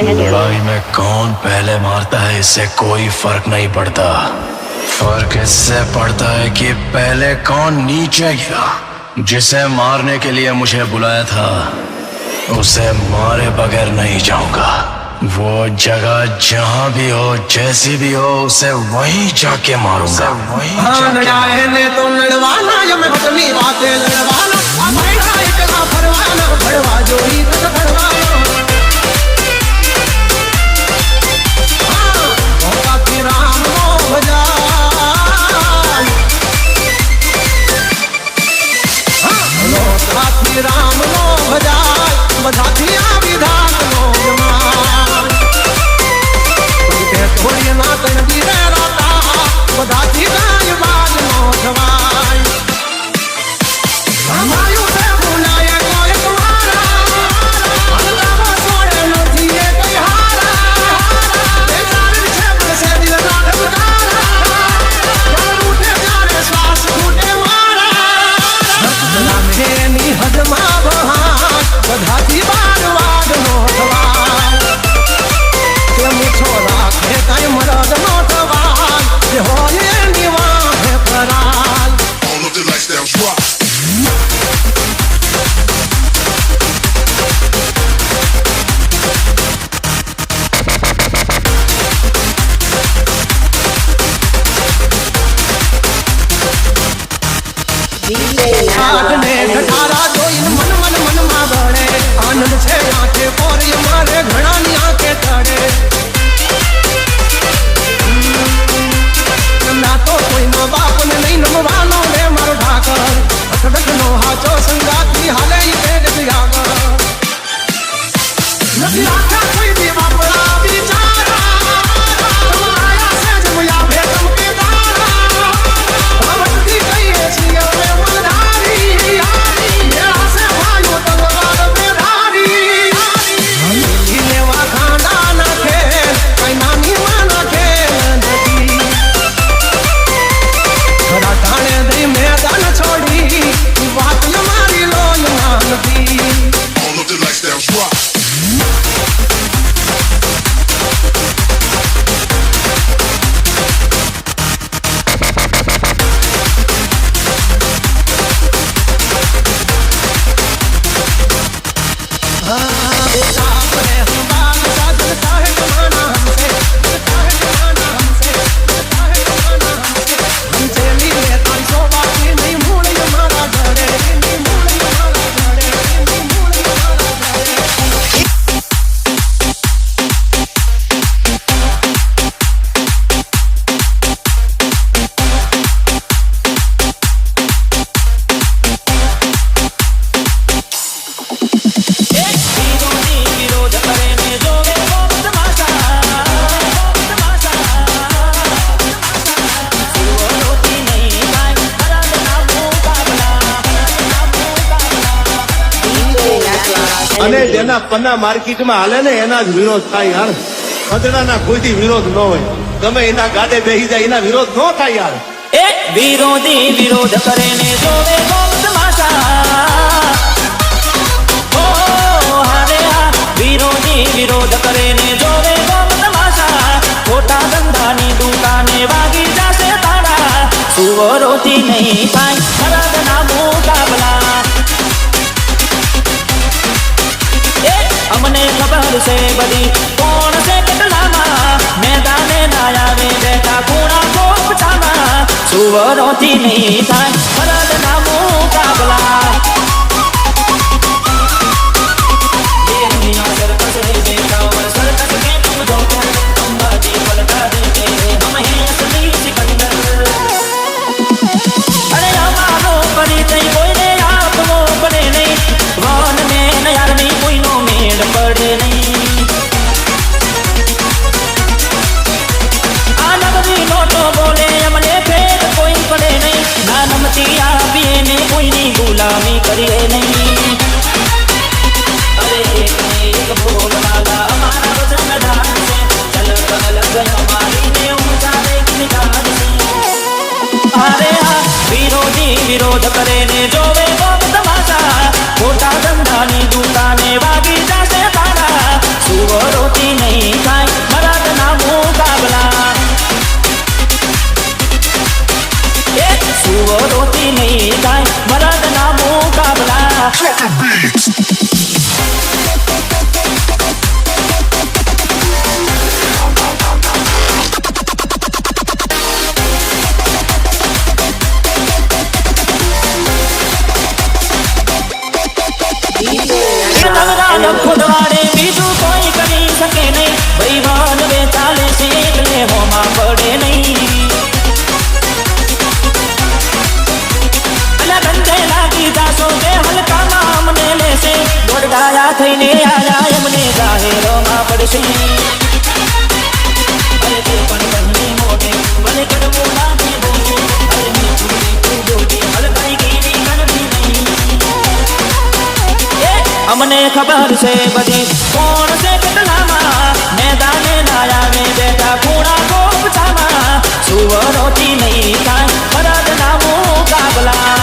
लड़ाई में कौन पहले मारता है इससे कोई फर्क नहीं पड़ता। फर्क इससे पड़ता है कि पहले कौन नीचे गिरा। जिसे मारने के लिए मुझे बुलाया था उसे मारे बगैर नहीं जाऊंगा। वो जगह जहां भी हो जैसी भी हो उसे वहीं जाके मारूंगा। वहीं लड़ाए ने तो लड़वाना या मैं बदली बातें लड़वाना फरवाना फरवा जो ही फरवाना राम नो भजाए राम नो भजाए बधातिया विधान नो जमान थोड़ी ना तन भी रहता बधाती गाय बाज नो जवाई हमायूं से बुलाया कोई तुम्हारा अल्लाह सोए नथी कोई हारा बेचारे छे से दिल ना ढकारा उठे जाने श्वास फूटे मारा ना मेनी हजमा बहार बधाती बाज बाज नो जवाई के मुछो राखे कई मरद नो जवाई ये होए निवाह पराल all of the lights down drop आठने घटारा जोइन मन मन मन मा बड़े आनंद छे आंखे और ये मारे घड़ा नी आंखे तड़े ना तो कोई ना बाप ने नहीं नमवानो ने मारो ढाकर अठडक नो हाचो संगाती हाले ही पेट बिगागर नदी आखा कोई भी बापड़ा बिचारा आया से जब या भेटम के दारा भवती कई ऐसी all of the lights down drop અને જેના પન્ના માર્કેટમાં હાલે ને એના જ વિરોધ થાય યાર. ખદડાના કોઈથી વિરોધ ન હોય. ગમે એના ગાડે બેસી જાય એના વિરોધ ન થાય યાર. એ વિરોધી વિરોધ કરે ને જોવે ગોમ તમાશા. ઓ હારે હા વિરોધી વિરોધ કરે ને જોવે ગોમ તમાશા. ખોટા ધંધાની દુકાને વાગી જશે તાળા. સુવરોથી નહીં થાય મરદના મુકાબલા. અમને ખબર છે બધી કોણ છે કેટલામાં. મેદાને ના આવે બેઠા ખૂણા ગોપચામાં. સુવરોથી નહીં થાય મરદના મુકાબલા. અરે અમારો પરિચય કોઈને આપવો પડે નહીં. વન ને નયારની કોઈનો મેળ પડે નહીં. આ નગરી નોટો બોલે અમને ફેર કોઈ પડે નહીં. ના નમતી આપીએ ને કોઈની ગુલામી કરીએ નહીં. અરે એક ને એક બોલવાલા અમારા વચન ધાર છે. ચલ અલગ અમારી ને ઊંચા દેખની ધાર છે. અરે હા વિરોધી વિરોધ કરે ને જોવે ગોમ તમાશા. ખોટા ધંધાની દુકાને વાગી જશે તાળા. સુવરોથી છે અરે તે પણ બની મોટે ભલે કરવો લાગે બોલે અરે મીઠું મીઠું બોલે હલકાઈ ગીરી કરવી નહીં અમને ખબર છે બધી કોણ છે કેટલામાં મેદાને ના આવે બેઠા ખૂણા ગોપચામાં સુવરોથી નહીં થાય મરદ ના મુકાબલા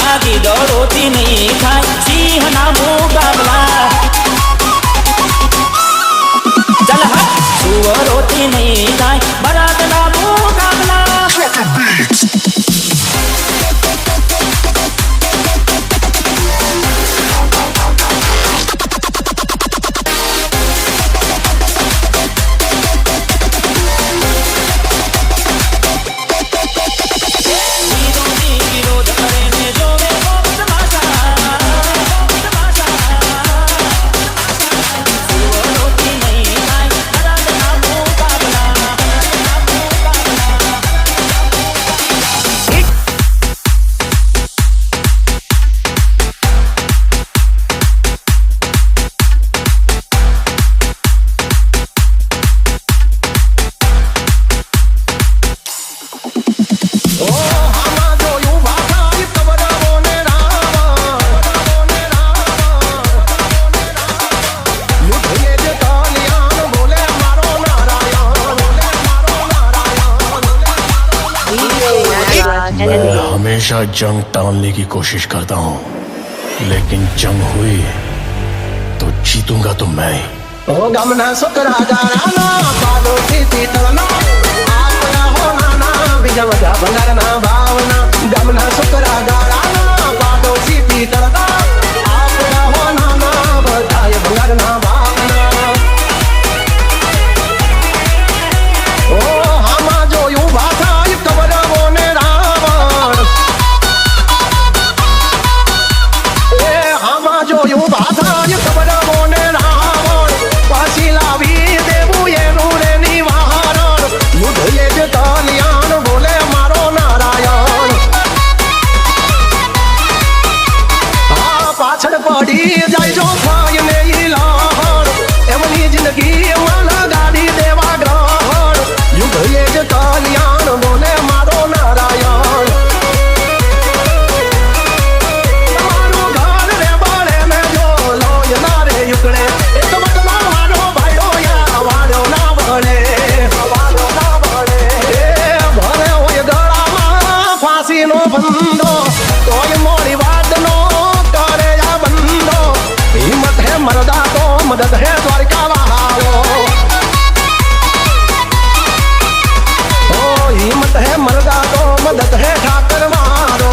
આગી દોરોથી નહીં થાય સિંહ ના મુકાબલા ચલ હા સુવરોથી નહીં થાય મરદ ના મુકાબલા हमेशा जंग टालने की कोशिश करता हूँ लेकिन जंग हुई तो जीतूंगा तो मैं ही ઓ ગામના છોકરા ગારાના પાડોશી તીતળના આપણા હોનાના બીજા બધા ભંગારના ભાવના ગામના છોકરા ગારાના પાડોશી તીતળના આપણા હોનાના બધાય ભંગારના ભાવના ઓ આમાં જોયું ભાષાય કબરવો ને રાવણ એ આમાં જોયું ભાષાય કબરવો ને રાવણ પાછી લાવી દેવું એનું રે નિવારણ યુદ્ધ એ જ કલ્યાણ બોલે મારો નારાયણ આ પાછળ પડી જાય જો થાય ને ઈ લહણ એમની જિંદગી માં લગાડી દેવા ગ્રહણ યુદ્ધ એ જ કલ્યાણ બોલે મારો નારાયણ તમારું ઘર રે બળે ને જો લોય ના રે યુકડે એક બટનો મારો ભાઈઓ યા વાળો ના બળે વાળો ના બળે એ ભરે હોય ગળામાં ફાંસીનો બંધો તોય મોડી વાતનો કરે આ બંધો હિંમત હે મરદા તો મદદ હે દ્વારકા વાળો ઓ હિંમત હે મરદા તો મદદ હે ઠાકર મારો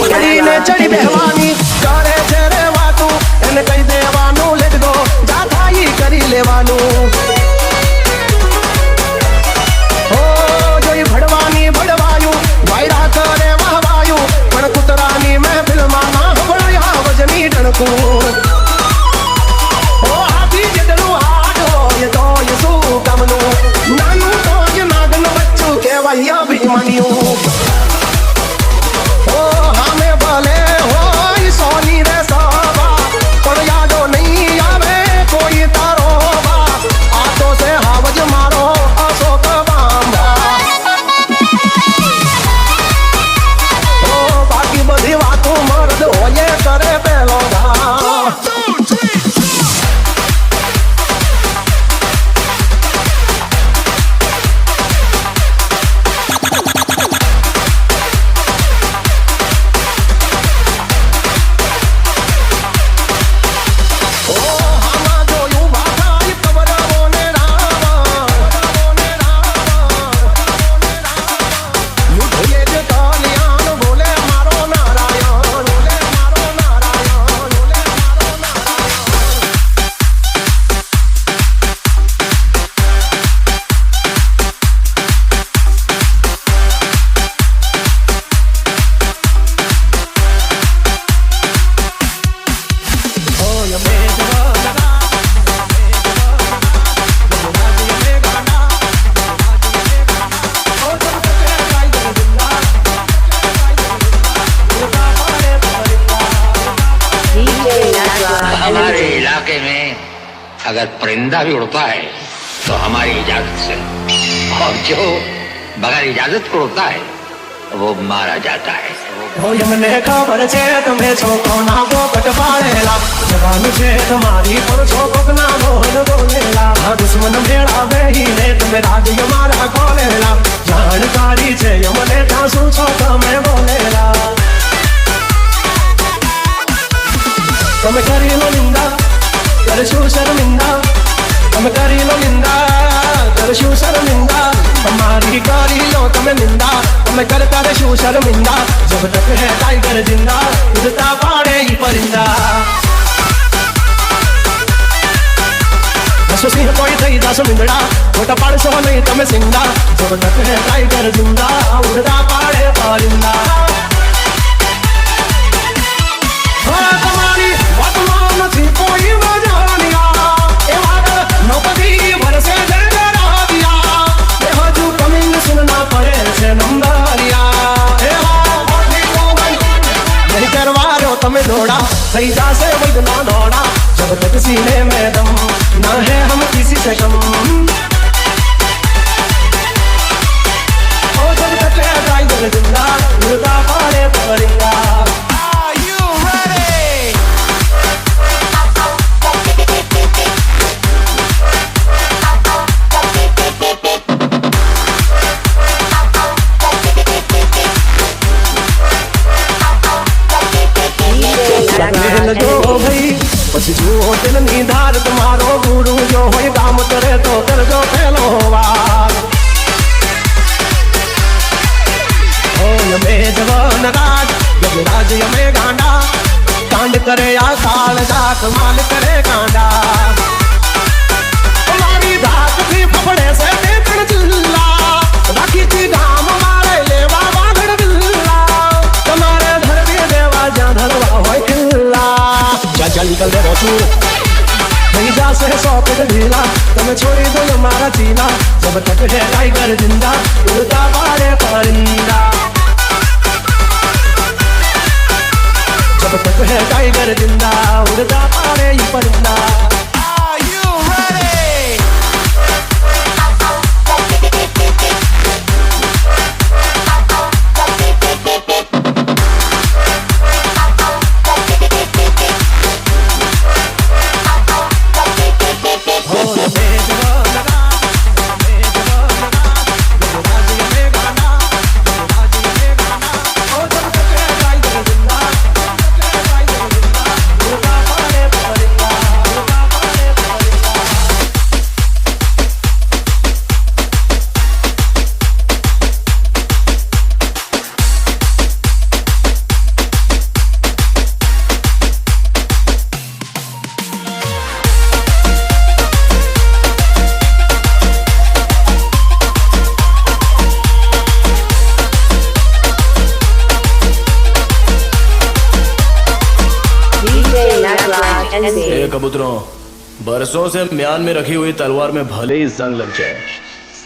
ચડીને ચડી બેહવાની કરે છે રે વાતું એને કહી દેવાનું લેટ ગો જા થાઈ કરી લેવાનું ઓ જોઈ ભડવાની ભડવાયું વાયરા કરે વાહવાયું પણ કૂતરાની મહેફિલમાં ના હંભળાયા વજની ડણકું ઓ હાથી જેટલું હાડ હોય તો એ શું કામનું નાનું તો જ નાગન બચ્ચું કહેવાય અભિમન્યુ ઓ હામે ભલે હોય સોની રે સભા પણ યાદો નહીં આવે કોઈ તારો બા આ તો છે હાવજ મારો અશોક બાંબા ઓ બાકી બધી વાતો મર્દ હોય કરે પેલો ઘા हमारे इलाके में अगर परिंदा भी उड़ता है तो हमारी इजाजत से, और जो बगैर इजाजत को उड़ता है वो मारा जाता है। મને ખબર છે તમે છોકરોના પોપટ પાડેલા, જવાન છે તમારી પણ છોકરના બોલ બોલેલા, દુશ્મન ભેળા બેહીને તમે રાજ્ય મારા ખોલેલા, જાણકારી છે મને ત્યાં શું છો તમે બોલેલા, તમે કરી લો નિંદા કરશું શર્મિંદા, તમે કરી લો નિંદા કરશું શર્મિંદા, हमारी करी लो तमें निंदा, हमें कर शू शर्मिंदा, जब तक है टाइगर जिंदा उड़ता पाड़े ही परिंदा। सिंह कोई थई दस मिंदड़ा छोटा पाड़ सो नहीं तमें सिंदा, जब तक है टाइगर जिंदा उड़ता पाड़े परिंदा। तुम्हारी वर्तमान थी कोई वजह नौकरी भरसे सुनना पड़े से नंबरिया, नहीं करवारो तमें दौड़ा सही जा से वैद ना दौड़ा, जब तक सीने में दम ना है हम किसी से कम, ओ जब तक है टाइगर जिंदा उड़ता पाड़े परिंदा। जो भाई પછી જુઓ દિલની ધાર તમારો ગુરુ જો હોય કામ કરે તો કરજો પેલો વાર, में जवान राज जब राज में गांडा, कांड करे या काल जात माल करे कांडा, हमारी धात थी फफड़े से देखण चिल्ला, राखी थी गाम मारे लेवा बागड़ बिल्ला, तुम्हारे घर भी देवा जा धरवा होय खिल्ला, चल निकल दे रोचू नहीं जा से सौंप ढीला, तुम्हें छोड़ी दो हमारा चीला, जब तक है टाइगर जिंदा उड़ता पाड़े परिंदा, जब तक है टाइगर जिंदा उड़ता पाड़े ही परिंदा। कबूतरों, बरसों से म्यान में रखी हुई तलवार में भले ही जंग लग जाए,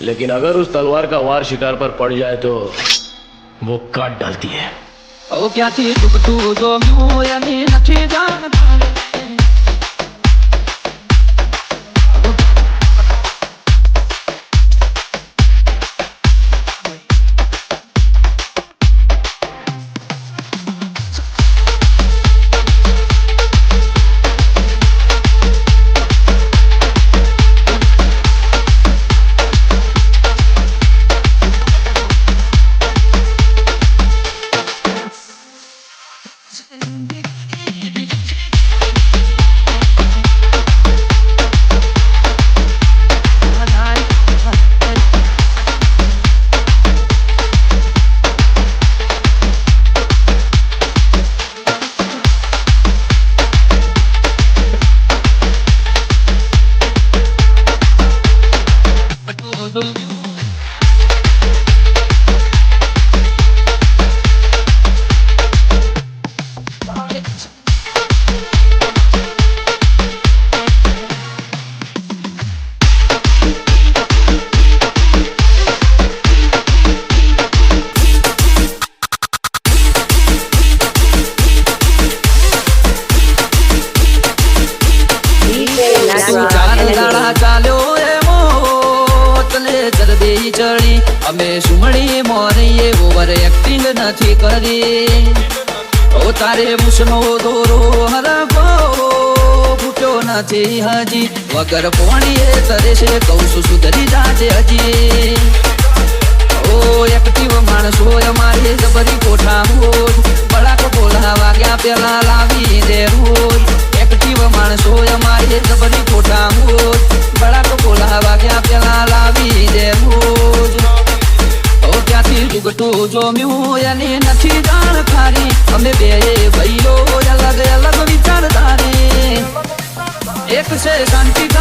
लेकिन अगर उस तलवार का वार शिकार पर पड़ जाए तो वो काट डालती है। ओ क्या थी तू जो म्यू यानी नची जान તું ચાર દાડા ચાલ્યો એમો તને ચરબી ચડી અમે સુમણી મોરીએ ઓવર એક્ટિંગ નથી કરી ઓ તારે મુસનો દોરો હરકો ફૂટ્યો નથી હજી વગર પોણીએ તરે છે કહું છું સુધરી જાજે હજી ઓ એક્ટિવ માણસો અમારે જબરી કોઠા રોજ બળાકો બોલા વાગ્યા પેલા લાવી દે રોજ એક્ટિવ માણસો અમારે જબરી કોઠા રોજ બળાકો બોલા વાગ્યા પેલા લાવી દે રોજ ઓ ત્યાંથી જુગટું જોમ્યું એની નથી જાણ ખારી અમે બે ભાઈઓ અલગ અલગ વિચારધારી એક છે શાંતિ